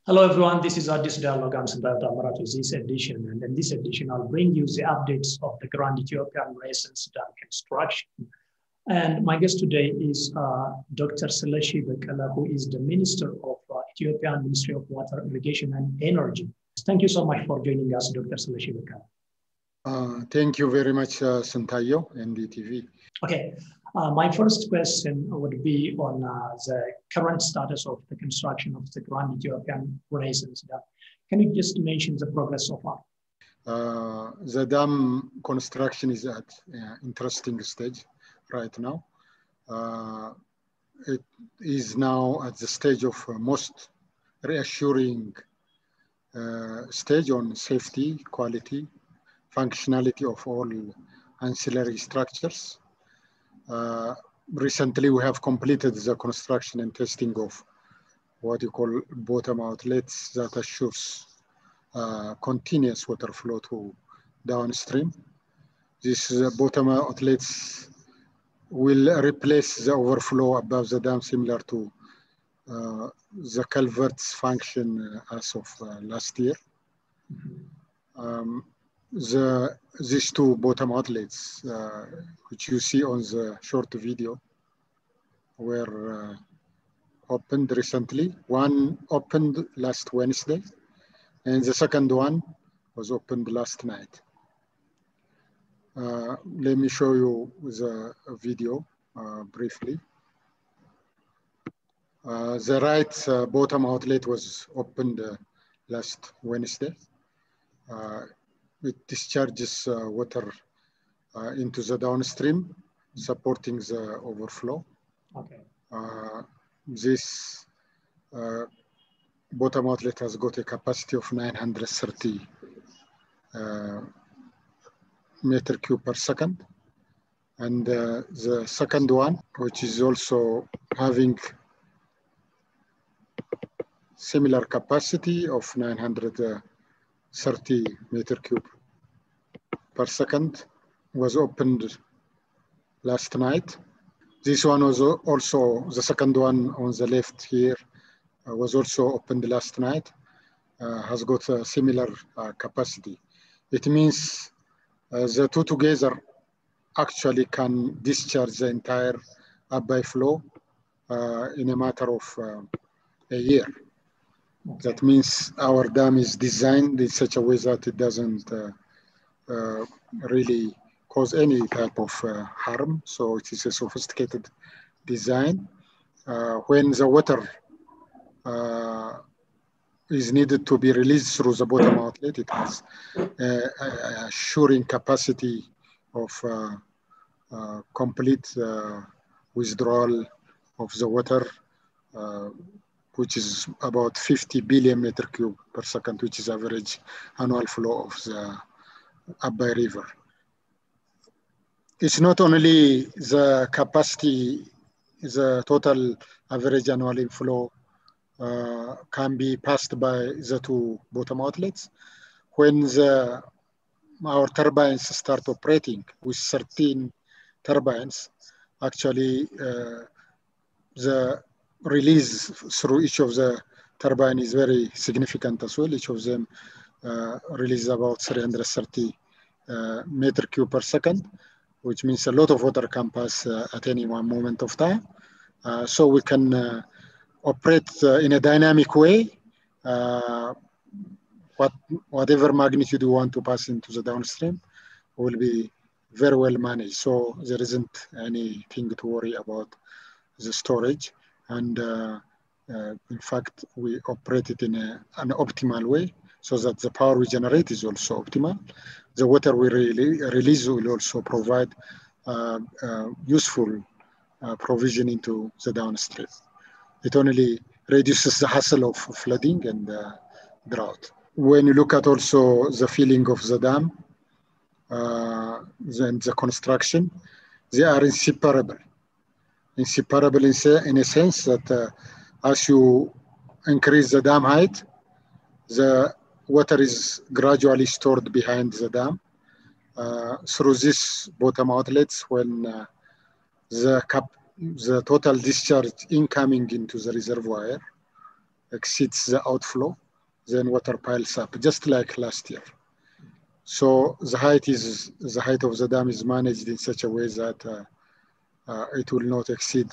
Hello everyone, this is Addis Dialogue. I'm Santayota Amarat with this edition, and in this edition I'll bring you the updates of the current Ethiopian renaissance dam construction. And my guest today is Dr. SILESHI Bekele, who is the Minister of Ethiopian Ministry of Water, Irrigation and Energy. Thank you so much for joining us, Dr. SILESHI Bekele. Thank you very much, Santayo and DTV. Okay, my first question would be on the current status of the construction of the Grand Ethiopian Renaissance Dam. Can you just mention the progress so far? The dam construction is at an interesting stage right now. It is now at the stage of most reassuring stage on safety, quality, functionality of all ancillary structures. Recently, we have completed the construction and testing of what you call bottom outlets that assures continuous water flow to downstream. These bottom outlets will replace the overflow above the dam, similar to the culverts function as of last year. These two bottom outlets, which you see on the short video, were opened recently. One opened last Wednesday, and the second one was opened last night. Let me show you the video briefly. The right bottom outlet was opened last Wednesday. It discharges water into the downstream, supporting the overflow. Okay. This bottom outlet has got a capacity of 930 meter cube per second. And the second one, which is also having similar capacity of 930 meter cube per second, was opened last night. This one was also, the second one on the left here, was also opened last night, has got a similar capacity. It means the two together actually can discharge the entire Abai flow in a matter of a year. Okay. That means our dam is designed in such a way that it doesn't really cause any type of harm. So it is a sophisticated design. When the water is needed to be released through the bottom outlet, it has assuring capacity of complete withdrawal of the water, which is about 50 billion meter cube per second, which is average annual flow of the Abai River. It's not only the capacity, the total average annual inflow can be passed by the two bottom outlets. When our turbines start operating with 13 turbines, actually the release through each of the turbine is very significant as well. Each of them releases about 330 meter cube per second, which means a lot of water can pass at any one moment of time. So we can operate in a dynamic way. Whatever magnitude you want to pass into the downstream will be very well managed. So there isn't anything to worry about the storage. And in fact, we operate it in an optimal way so that the power we generate is also optimal. The water we release will also provide useful provision into the downstream. It only reduces the hassle of flooding and drought. When you look at also the filling of the dam and the construction, they are inseparable. Inseparable in a sense that as you increase the dam height, the water is gradually stored behind the dam through these bottom outlets. When the total discharge incoming into the reservoir exceeds the outflow, then water piles up, just like last year. So the height of the dam is managed in such a way that it will not exceed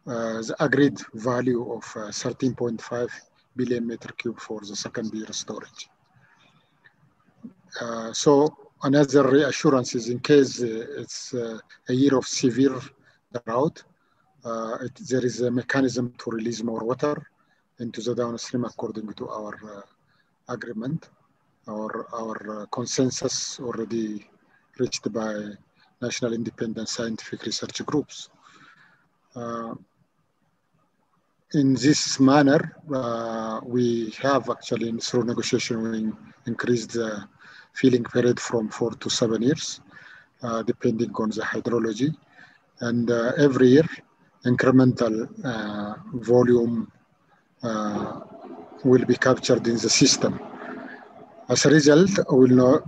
the agreed value of 13.5 billion meter cube for the second year storage. So another reassurance is in case it's a year of severe drought, there is a mechanism to release more water into the downstream according to our agreement or our consensus already reached by national independent scientific research groups. In this manner, we have actually, through negotiation, we increased the filling period from 4 to 7 years, depending on the hydrology. And every year, incremental volume will be captured in the system. As a result,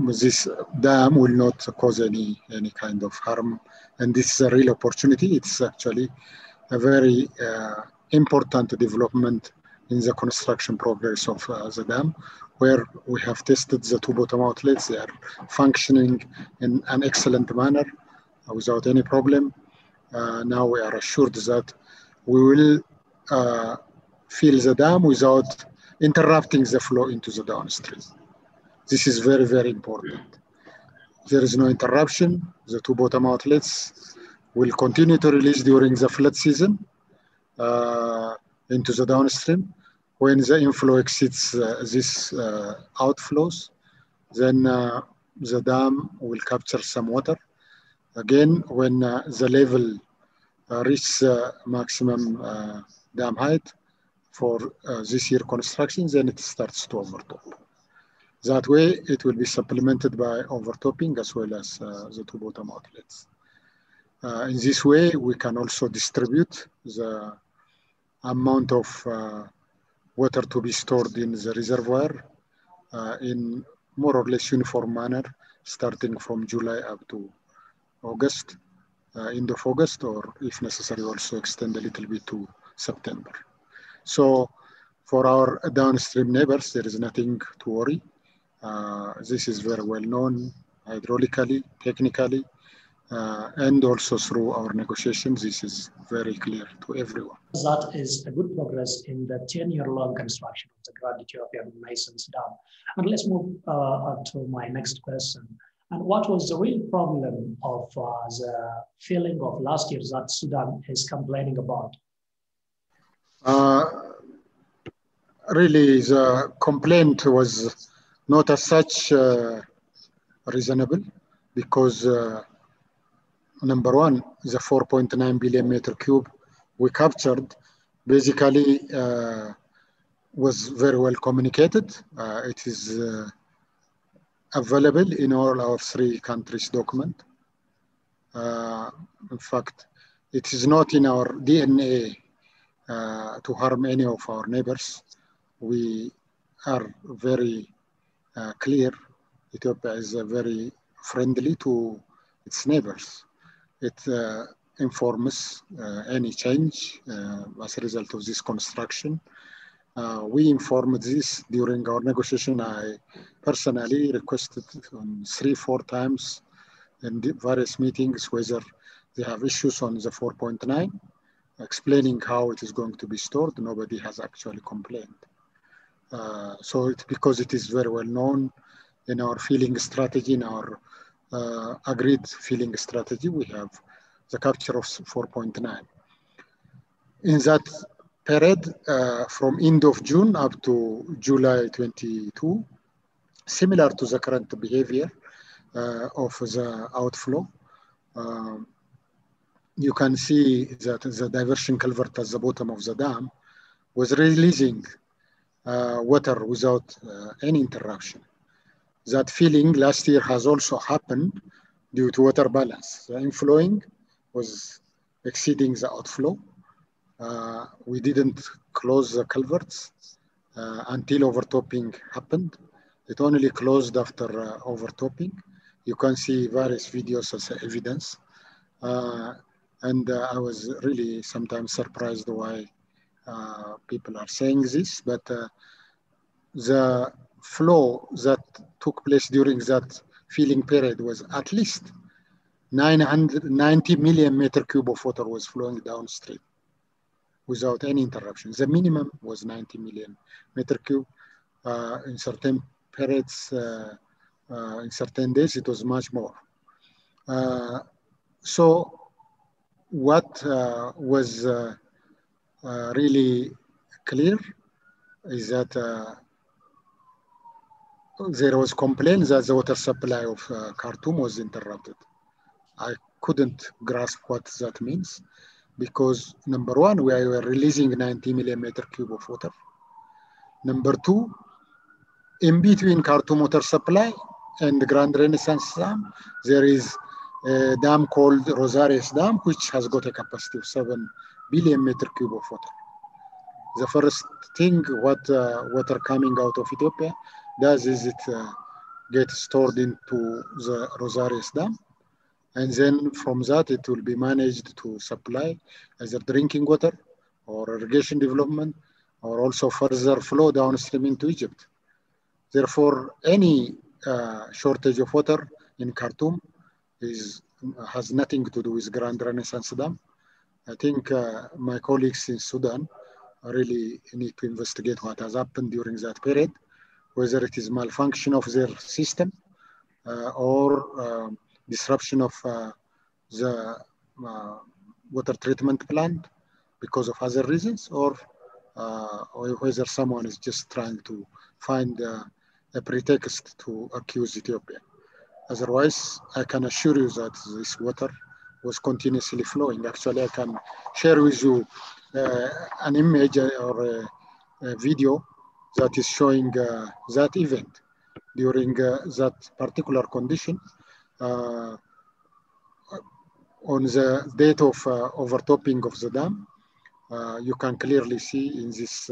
this dam will not cause any kind of harm. And this is a real opportunity. It's actually a very important development in the construction progress of the dam, where we have tested the two bottom outlets. They are functioning in an excellent manner without any problem. Now we are assured that we will fill the dam without interrupting the flow into the downstream. This is very, very important. There is no interruption. The two bottom outlets will continue to release during the flood season into the downstream. When the inflow exceeds these outflows, then the dam will capture some water. Again, when the level reaches maximum dam height for this year construction, then it starts to overtop. That way, it will be supplemented by overtopping as well as the two bottom outlets. In this way, we can also distribute the amount of water to be stored in the reservoir in more or less uniform manner, starting from July up to August, end of August, or if necessary, also extend a little bit to September. So for our downstream neighbors, there is nothing to worry. This is very well known hydraulically, technically, and also through our negotiations. This is very clear to everyone. That is a good progress in the 10-year-long construction of the Grand Ethiopian Renaissance Dam. And let's move to my next question. And what was the real problem of the filling of last year that Sudan is complaining about? Really, the complaint was not as such reasonable because number one, the 4.9 billion meter cube we captured basically was very well communicated. It is available in all our three countries' document. In fact, it is not in our DNA to harm any of our neighbors. We are very clear. Ethiopia is very friendly to its neighbors. It informs any change as a result of this construction. We informed this during our negotiation. I personally requested 3-4 times in various meetings whether they have issues on the 4.9, explaining how it is going to be stored. Nobody has actually complained. So it's because it is very well known in our filling strategy, in our agreed filling strategy, we have the capture of 4.9. In that period, from end of June up to July 22, similar to the current behavior of the outflow, you can see that the diversion culvert at the bottom of the dam was releasing water without any interruption. That filling last year has also happened due to water balance. The inflowing was exceeding the outflow. We didn't close the culverts until overtopping happened. It only closed after overtopping. You can see various videos as evidence. And I was really sometimes surprised why people are saying this, but the flow that took place during that filling period was at least 990 million meter cube of water was flowing downstream without any interruption. The minimum was 90 million meter cube. In certain periods, in certain days, it was much more. So what was really clear is that there was complaint that the water supply of Khartoum was interrupted. I couldn't grasp what that means because number one, we were releasing 90 million meter cube of water. Number two, in between Khartoum water supply and the Grand Renaissance Dam, there is a dam called Rosarius Dam, which has got a capacity of 7 billion meter cube of water. The first thing what water coming out of Ethiopia does is it gets stored into the Rosarius Dam, and then from that it will be managed to supply either drinking water or irrigation development, or also further flow downstream into Egypt. Therefore, any shortage of water in Khartoum has nothing to do with Grand Renaissance Dam. I think my colleagues in Sudan really need to investigate what has happened during that period, whether it is malfunction of their system or disruption of the water treatment plant because of other reasons, or whether someone is just trying to find a pretext to accuse Ethiopia. Otherwise, I can assure you that this water was continuously flowing. Actually, I can share with you an image or a video that is showing that event during that particular condition. On the date of overtopping of the dam, you can clearly see in this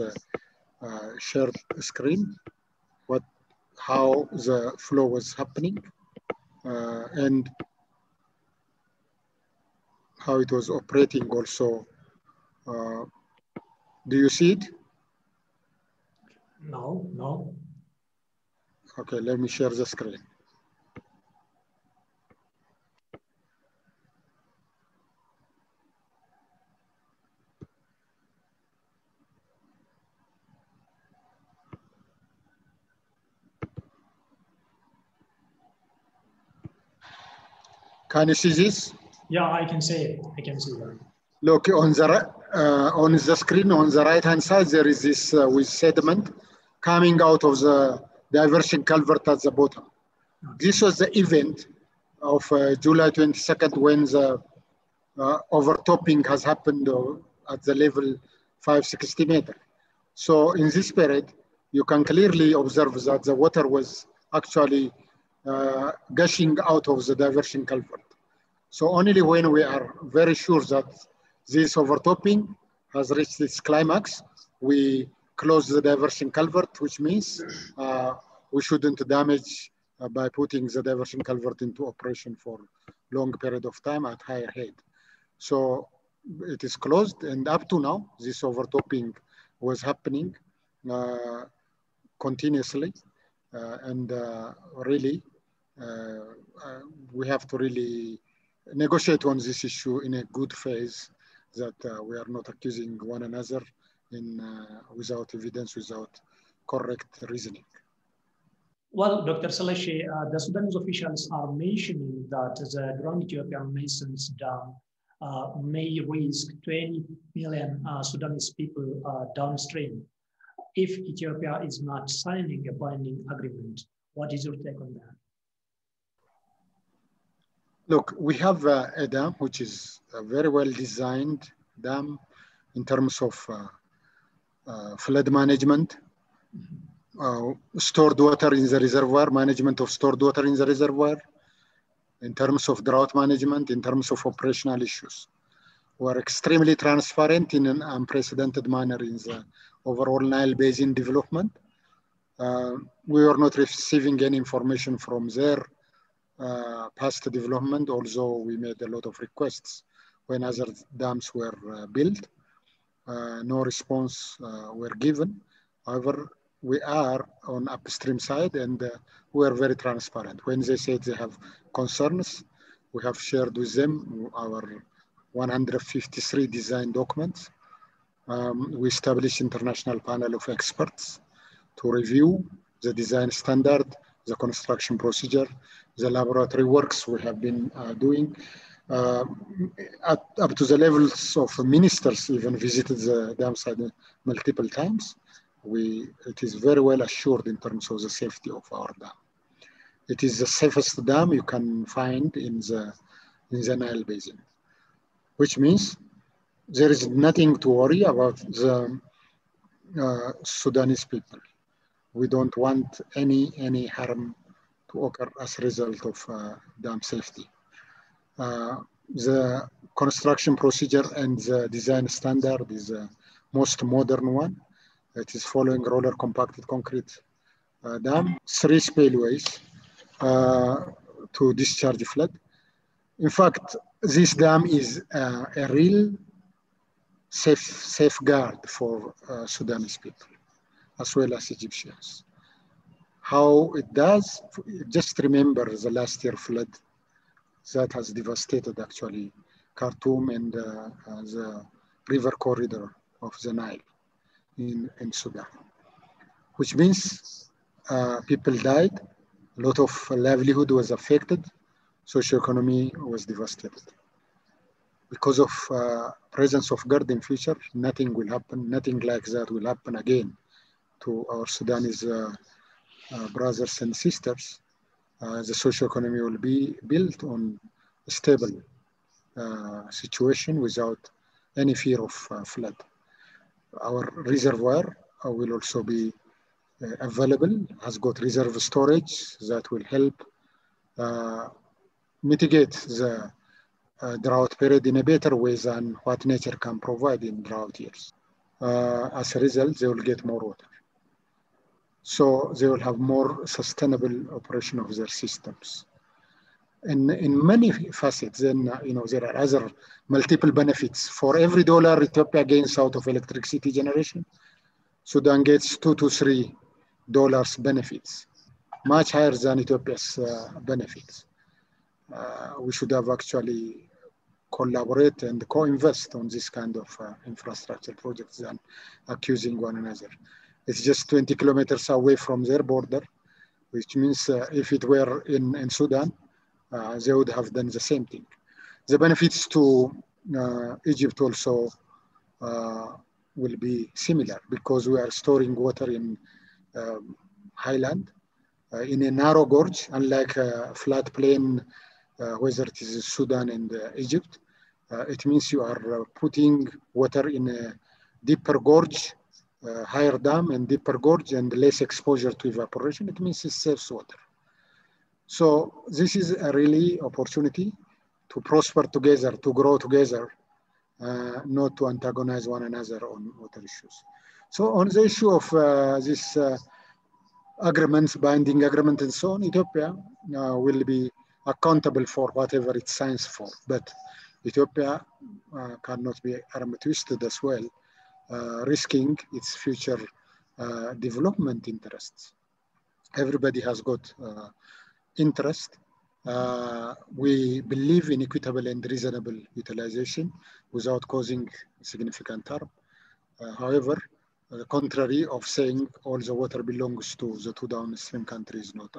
shared screen how the flow was happening and how it was operating also. Do you see it? No. Okay, let me share the screen. Can you see this? Yeah, I can see it. I can see that. Look, on the screen on the right-hand side, there is this with sediment coming out of the diversion culvert at the bottom. This was the event of July 22nd when the overtopping has happened at the level 560 meters. So in this period, you can clearly observe that the water was actually gushing out of the diversion culvert. So only when we are very sure that this overtopping has reached its climax, we close the diversion culvert, which means we shouldn't damage by putting the diversion culvert into operation for long period of time at higher height. So it is closed, and up to now, this overtopping was happening continuously, and really, we have to really negotiate on this issue in a good phase, that we are not accusing one another without evidence, without correct reasoning. Well, Dr. Saleshi, the Sudanese officials are mentioning that the Grand Ethiopian Renaissance Dam may risk 20 million Sudanese people downstream if Ethiopia is not signing a binding agreement. What is your take on that? Look, we have a dam which is a very well designed dam in terms of flood management, stored water in the reservoir, management of stored water in the reservoir, in terms of drought management, in terms of operational issues. We are extremely transparent in an unprecedented manner in the overall Nile Basin development. We are not receiving any information from their past development, although we made a lot of requests when other dams were built. no response were given. However, we are on upstream side, and we are very transparent. When they said they have concerns, we have shared with them our 153 design documents. We established international panel of experts to review the design standard, the construction procedure, the laboratory works we have been doing. Up to the levels of ministers even visited the dam site multiple times. It is very well assured in terms of the safety of our dam. It is the safest dam you can find in the Nile Basin, which means there is nothing to worry about the Sudanese people. We don't want any harm to occur as a result of dam safety. The construction procedure and the design standard is the most modern one. It is following roller compacted concrete dam, 3 spillways to discharge flood. In fact, this dam is a real safeguard for Sudanese people, as well as Egyptians. How it does, just remember the last year flood that has devastated actually Khartoum and the river corridor of the Nile in Sudan, which means people died, a lot of livelihood was affected, socioeconomy was devastated. Because of presence of God in future, nothing will happen, nothing like that will happen again to our Sudanese brothers and sisters. The socioeconomy will be built on a stable situation without any fear of flood. Our reservoir will also be available, has got reserve storage that will help mitigate the drought period in a better way than what nature can provide in drought years. As a result, they will get more water. So they will have more sustainable operation of their systems. And in many facets, then there are other multiple benefits. For every dollar Ethiopia gains out of electricity generation, Sudan gets $2 to $3 benefits, much higher than Ethiopia's benefits. We should have actually collaborate and co-invest on this kind of infrastructure projects than accusing one another. It's just 20 kilometers away from their border, which means if it were in Sudan, they would have done the same thing. The benefits to Egypt also will be similar because we are storing water in highland, in a narrow gorge, unlike a flat plain, whether it is Sudan and Egypt. It means you are putting water in a deeper gorge, higher dam and deeper gorge and less exposure to evaporation. It means it saves water. So this is a really opportunity to prosper together, to grow together, not to antagonize one another on water issues. So on the issue of this agreements, binding agreement and so on, Ethiopia will be accountable for whatever it signs for, but Ethiopia cannot be arm twisted as well, risking its future development interests. Everybody has got interest. We believe in equitable and reasonable utilization without causing significant harm. However, the contrary of saying all the water belongs to the 2 downstream countries is not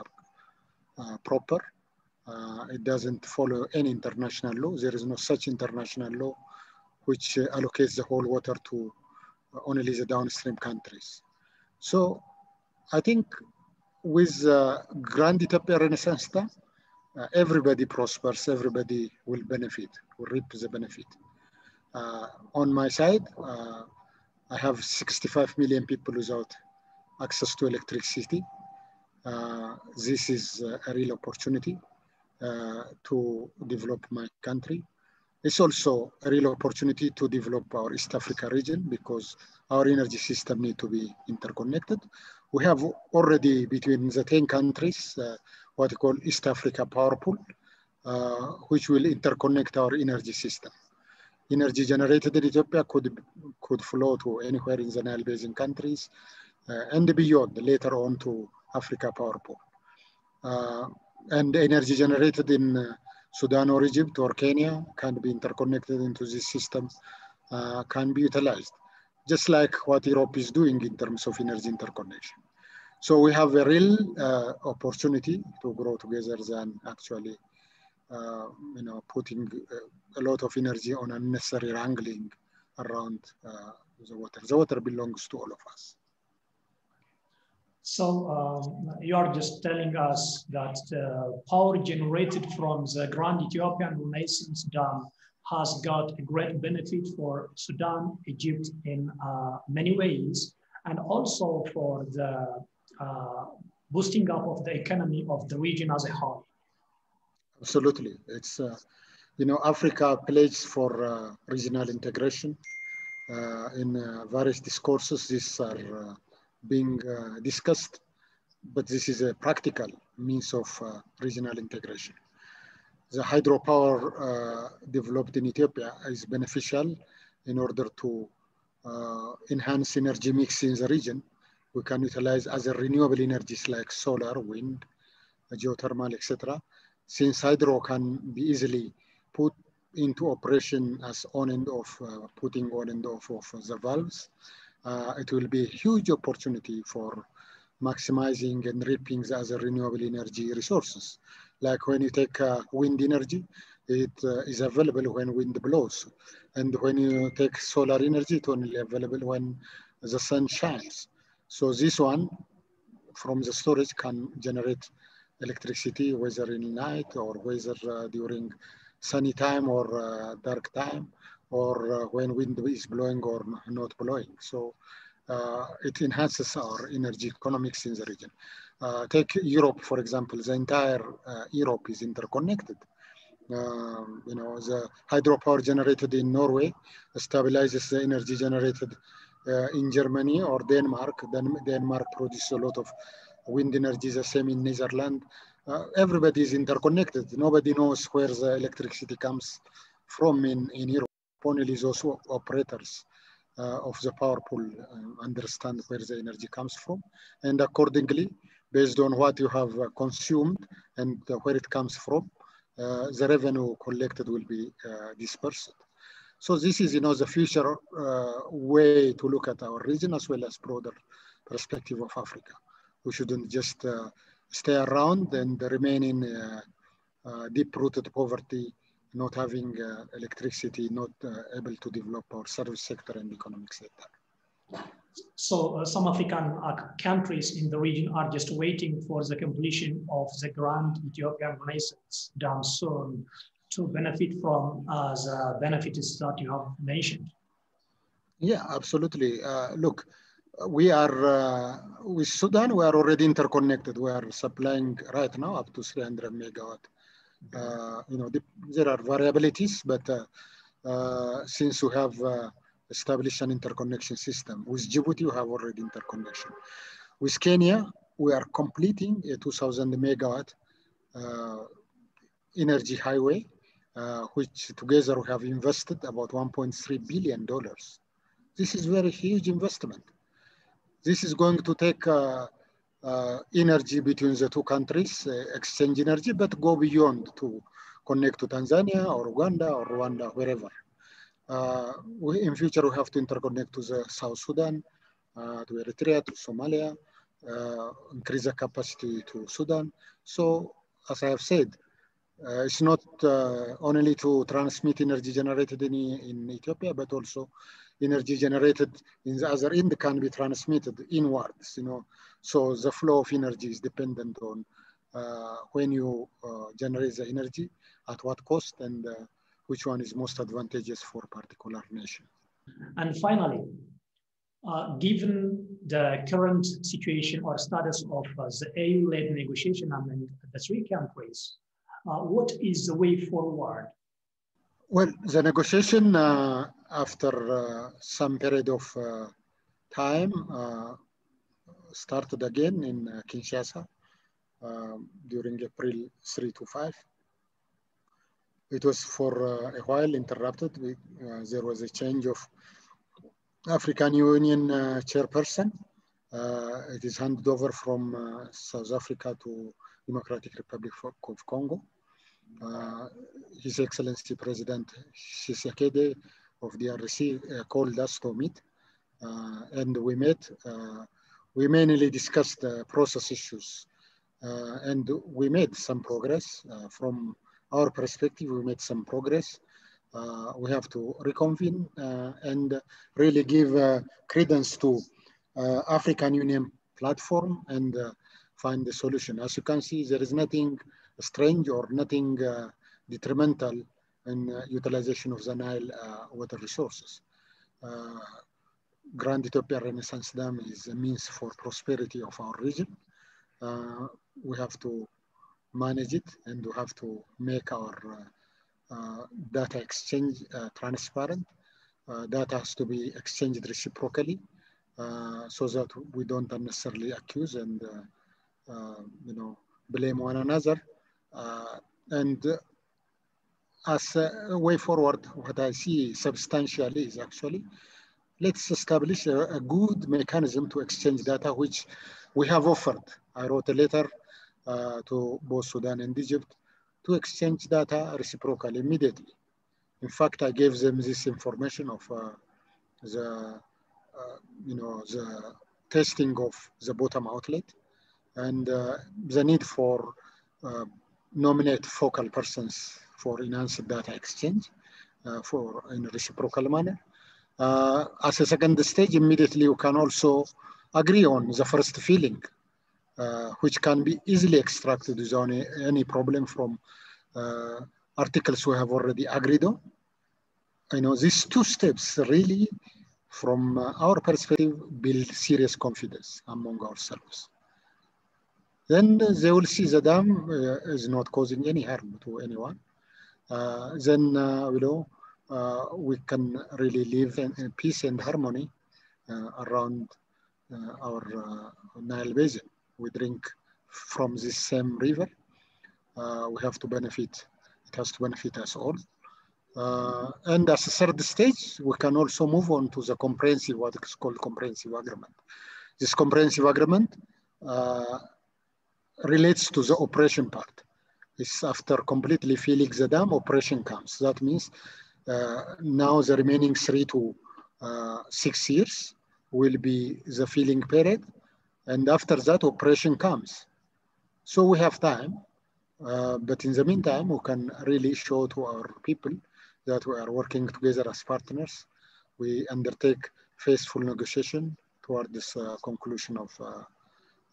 proper. It doesn't follow any international law. There is no such international law which allocates the whole water to only the downstream countries. So I think with Grand Ethiopia Renaissance Dam, everybody prospers, everybody will benefit, will reap the benefit. On my side, I have 65 million people without access to electricity. This is a real opportunity to develop my country. It's also a real opportunity to develop our East Africa region because our energy system need to be interconnected. We have already between the 10 countries what we call East Africa Power Pool, which will interconnect our energy system. energy generated in Ethiopia could flow to anywhere in the Nile Basin countries and beyond, later on to Africa Power Pool. And energy generated in Sudan or Egypt or Kenya can be interconnected into this system, can be utilized, just like what Europe is doing in terms of energy interconnection. So we have a real opportunity to grow together than actually putting a lot of energy on unnecessary wrangling around the water. The water belongs to all of us. So you are just telling us that power generated from the Grand Ethiopian Renaissance Dam has got a great benefit for Sudan, Egypt in many ways, and also for the boosting up of the economy of the region as a whole. Absolutely. It's, Africa plays for regional integration. In various discourses, these are being discussed, but this is a practical means of regional integration. The hydropower developed in Ethiopia is beneficial in order to enhance energy mix in the region. We can utilize other renewable energies like solar, wind, geothermal, etc. Since hydro can be easily put into operation as on and off, putting on and off of the valves, it will be a huge opportunity for maximizing and reaping the other renewable energy resources. Like when you take wind energy, it is available when wind blows. And when you take solar energy, it's only available when the sun shines. So this one from the storage can generate electricity, whether in night or whether during sunny time or dark time, or when wind is blowing or not blowing. So it enhances our energy economics in the region. Take Europe, for example. The entire Europe is interconnected. The hydropower generated in Norway stabilizes the energy generated in Germany or Denmark. Then Denmark produces a lot of wind energy, the same in Netherlands. Everybody is interconnected. Nobody knows where the electricity comes from in Europe. Only those operators of the power pool understand where the energy comes from. And accordingly, based on what you have consumed and where it comes from, the revenue collected will be dispersed. So this is, the future way to look at our region as well as broader perspective of Africa. We shouldn't just stay around and remain in deep-rooted poverty, not having electricity, not able to develop our service sector and economic sector. So some African countries in the region are just waiting for the completion of the Grand Ethiopian Renaissance Dam soon to benefit from the benefits that you have mentioned. Yeah, absolutely. Look, we are, with Sudan, we are already interconnected. We are supplying right now up to 300 megawatt. There are variabilities, but since we have established an interconnection system, with Djibouti, we have already interconnection. With Kenya, we are completing a 2,000 megawatt energy highway, which together we have invested about $1.3 billion. This is very huge investment. This is going to take energy between the two countries, exchange energy, but go beyond to connect to Tanzania or Uganda or Rwanda, wherever. In future, we have to interconnect to the South Sudan, to Eritrea, to Somalia, increase the capacity to Sudan. So, as I have said, it's not only to transmit energy generated in Ethiopia, but also energy generated in the other end can be transmitted inwards. So the flow of energy is dependent on when you generate the energy, at what cost, and which one is most advantageous for a particular nation. And finally, given the current situation or status of the AU-led negotiation among the three countries, what is the way forward? Well, the negotiation after some period of time started again in Kinshasa during April 3 to 5. It was for a while interrupted. There was a change of African Union chairperson. It is handed over from South Africa to Democratic Republic of Congo. His Excellency President Tshisekedi of the DRC called us to meet, and we met. We mainly discussed process issues, and we made some progress. From our perspective, we made some progress. We have to reconvene and really give credence to African Union platform and find the solution. As you can see, there is nothing strange or nothing detrimental in utilization of the Nile water resources. Grand Ethiopian Renaissance Dam is a means for prosperity of our region. We have to manage it, and we have to make our data exchange transparent. Data has to be exchanged reciprocally so that we don't unnecessarily accuse and blame one another. And as a way forward, what I see substantially is actually, let's establish a good mechanism to exchange data, which we have offered. I wrote a letter to both Sudan and Egypt to exchange data reciprocally immediately. In fact, I gave them this information of the testing of the bottom outlet and the need for nominate focal persons for enhanced data exchange in a reciprocal manner. As a second stage, immediately you can also agree on the first feeling, which can be easily extracted without any problem from articles we have already agreed on. These two steps really, from our perspective, build serious confidence among ourselves. Then they will see the dam is not causing any harm to anyone. Then we can really live in peace and harmony around our Nile basin. We drink from this same river. We have to benefit. It has to benefit us all. And as a third stage, we can also move on to the comprehensive, what is called comprehensive agreement. This comprehensive agreement relates to the operation part. It's after completely filling the dam, operation comes. That means now the remaining 3 to 6 years will be the filling period. And after that, operation comes. So we have time. But in the meantime, we can really show to our people that we are working together as partners. We undertake faithful negotiation toward this conclusion of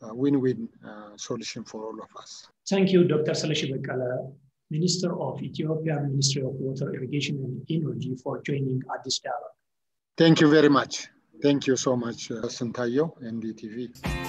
win-win solution for all of us. Thank you, Dr. SILESHI Bekele, Minister of Ethiopian Ministry of Water, Irrigation and Energy, for joining Addis dialogue. Thank you very much. Thank you so much, Santayo and DTV.